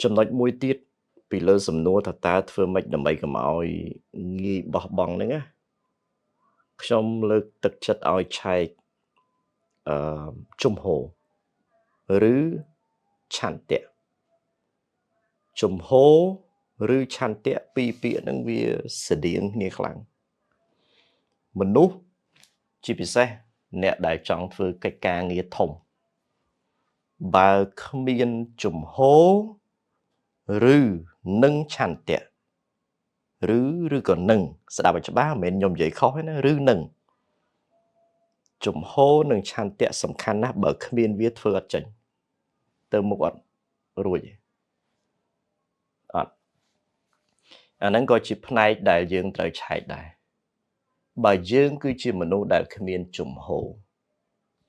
ចំណុចមួយទៀតពីលើសំណួរថាតើធ្វើម៉េចដើម្បីកុំឲ្យងាយបោះបង់ហ្នឹងណាខ្ញុំលើកទឹកចិត្តឲ្យឆែកអឺជំហរឬឆន្ទៈជំហរឬឆន្ទៈពីរពាក្យហ្នឹងវាស្តៀងគ្នាខ្លាំងមនុស្សជាពិសេសអ្នកដែលចង់ធ្វើកិច្ចការងារធំបើគ្មានជំហរឬនឹងឆន្ទៈឬក៏នឹងស្ដាប់ឲ្យច្បាស់មិនមែនខ្ញុំនិយាយខុសទេណាឬនឹងជំហរនិងឆន្ទៈសំខាន់ណាស់បើគ្មានវាធ្វើអត់ចេញទៅមុខអត់រួចទេអត់អាហ្នឹងក៏ជាផ្នែកដែលយើងត្រូវឆែកដែរបើយើងគឺជាមនុស្សដែលគ្មានជំហរ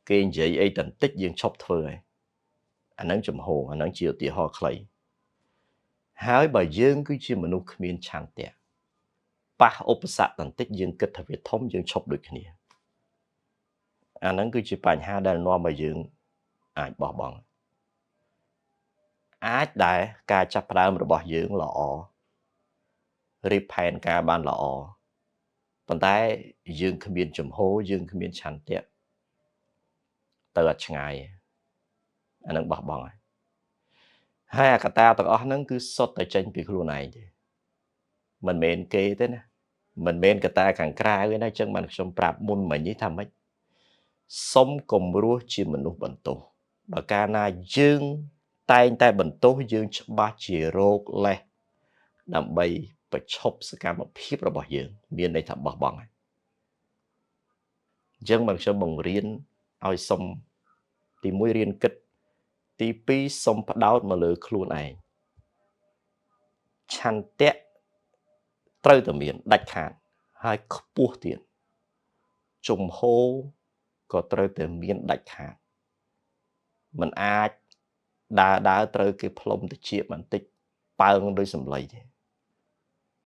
គេនិយាយអីតន្តិចយើងឈប់ធ្វើហើយអាហ្នឹងជំហរអាហ្នឹងជាឧទាហរណ៍ខ្លីហើយបើយើងគឺជាមនុស្សគ្មានឆន្ទៈប៉ះឧបសគ្គបន្តិចយើងគិតថាវាធំយើងឈប់ដូចគ្នាអាហ្នឹងគឺជាបញ្ហាដែលនាំឲ្យយើងអាចបោះបង់អាចដែរការចាប់ផ្ដើមរបស់យើងល្អរៀបផែនការបានល្អប៉ុន្តែយើងគ្មានជំហរយើងគ្មានឆន្ទៈទៅអត់ឆ្ងាយអាហ្នឹងបោះបង់ហើយអាកត្តាទាំងអស់ហ្នឹងគឺសុទ្ធតែចេញពីខ្លួនឯងទេមិនមែនគេទេណាមិនមែនកត្តាខាងក្រៅទេណាអញ្ចឹងបានខ្ញុំប្រាប់មុនមិញនេះថាម៉េចសុំកុំរស់ជាមនុស្សបន្ទោសបើកាលណាយើងតែងតែបន្ទោសយើងច្បាស់ជារោគលេសដើម្បីប្រឈប់សកម្មភាពរបស់យើងមានន័យថាបោះបង់ហើយអញ្ចឹងមកខ្ញុំបង្រៀនឲ្យសុំទី1រៀនគិតទី2សុំផ្ដោតមកលើខ្លួនឯងឆន្ទៈត្រូវតែមានដាច់ខាតហើយខ្ពស់ទៀតជំហរក៏ត្រូវតែមានដាច់ខាតมันអាចដើរត្រូវគេផ្លុំតិចបន្តិចប៉ើងដោយសម្លៃទេ